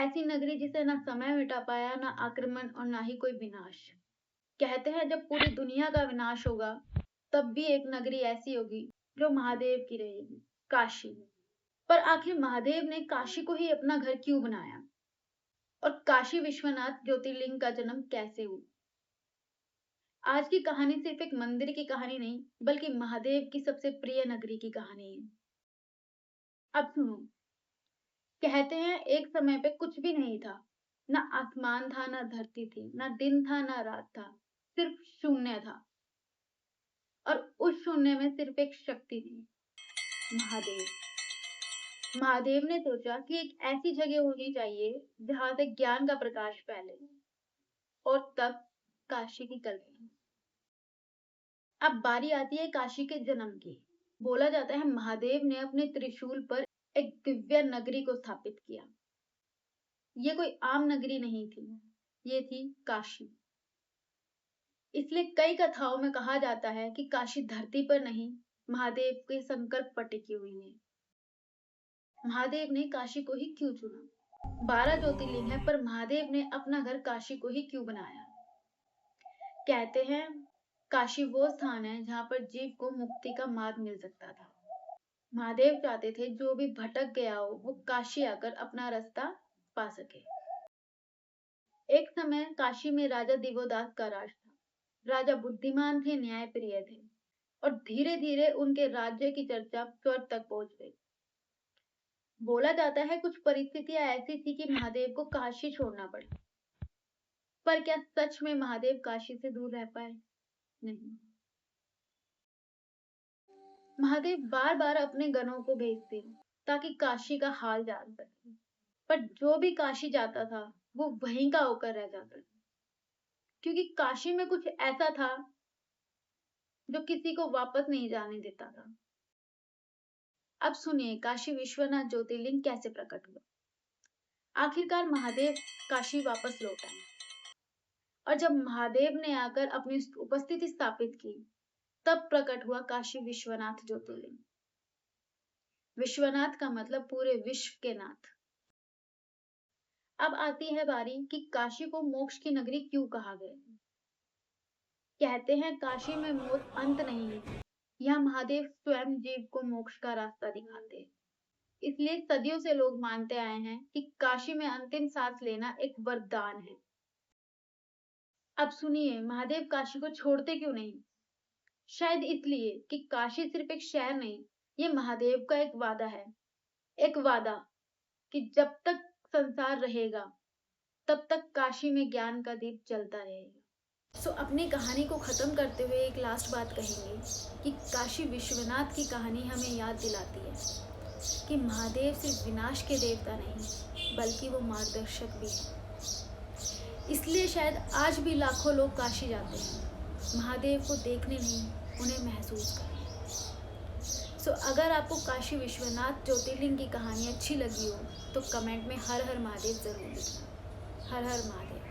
ऐसी नगरी जिसे ना समय मिटा पाया, ना आक्रमण और ना ही कोई विनाश। कहते हैं जब पूरी दुनिया का विनाश होगा, तब भी एक नगरी ऐसी होगी जो महादेव की रहेगी, काशी। पर आखिर महादेव ने काशी को ही अपना घर क्यों बनाया? और काशी विश्वनाथ ज्योतिर्लिंग का जन्म कैसे हुआ? आज की कहानी सिर्फ एक मंदिर की कहानी नहीं, बल्कि महादेव की सबसे प्रिय नगरी की कहानी है। अब सुनो, कहते हैं एक समय पे कुछ भी नहीं था। ना आसमान था, ना धरती थी, ना दिन था, ना रात था। सिर्फ शून्य था। और उस शून्य में सिर्फ एक शक्ति थी, महादेव। महादेव ने सोचा कि एक ऐसी जगह होनी चाहिए जहां से ज्ञान का प्रकाश फैले। और तब काशी की कल्पना। अब बारी आती है काशी के जन्म की। बोला जाता है महादेव ने अपने त्रिशूल पर एक दिव्य नगरी को स्थापित किया। ये कोई आम नगरी नहीं थी, ये थी काशी। इसलिए कई कथाओं में कहा जाता है कि काशी धरती पर नहीं, महादेव के संकल्प पर टिकी हुई है। महादेव ने काशी को ही क्यों चुना? 12 ज्योतिर्लिंग है, पर महादेव ने अपना घर काशी को ही क्यों बनाया? कहते हैं काशी वो स्थान है जहां पर जीव को मुक्ति का मार्ग मिल सकता था। महादेव चाहते थे जो भी भटक गया हो वो काशी आकर अपना रास्ता पा सके। एक समय काशी में राजा दिवोदास का राज था। राजा बुद्धिमान थे, न्यायप्रिय थे और धीरे धीरे उनके राज्य की चर्चा स्वर्ग तक पहुंच गई। बोला जाता है कुछ परिस्थितियां ऐसी थी कि महादेव को काशी छोड़ना पड़ा। पर क्या सच में महादेव काशी से दूर रह पाए? नहीं। महादेव बार बार अपने गणों को भेजते ताकि काशी का हाल जान सके, पर जो भी काशी जाता था वो वहीं का होकर रह जाता था, क्योंकि काशी में कुछ ऐसा था जो किसी को वापस नहीं जाने देता था। अब सुनिए काशी विश्वनाथ ज्योतिर्लिंग कैसे प्रकट हुआ। आखिरकार महादेव काशी वापस लौट आए और जब महादेव ने आकर अपनी उपस्थिति स्थापित की, तब प्रकट हुआ काशी विश्वनाथ ज्योतिर्लिंग। विश्वनाथ का मतलब पूरे विश्व के नाथ। अब आती है बारी कि काशी को मोक्ष की नगरी क्यों कहा गया। कहते हैं काशी में मौत अंत नहीं है, यहाँ महादेव स्वयं जीव को मोक्ष का रास्ता दिखाते हैं। इसलिए सदियों से लोग मानते आए हैं कि काशी में अंतिम सांस लेना एक वरदान है। अब सुनिए महादेव काशी को छोड़ते क्यों नहीं? शायद इसलिए कि काशी सिर्फ एक शहर नहीं, ये महादेव का एक वादा है। एक वादा कि जब तक संसार रहेगा तब तक काशी में ज्ञान का दीप जलता रहेगा। अपनी कहानी को खत्म करते हुए एक लास्ट बात कहेंगे कि काशी विश्वनाथ की कहानी हमें याद दिलाती है कि महादेव सिर्फ विनाश के देवता नहीं, बल्कि वो मार्गदर्शक भी है। इसलिए शायद आज भी लाखों लोग काशी जाते हैं, महादेव को देखने नहीं, उन्हें महसूस करने। अगर आपको काशी विश्वनाथ ज्योतिर्लिंग की कहानी अच्छी लगी हो तो कमेंट में हर हर महादेव जरूर लिखना। हर हर महादेव।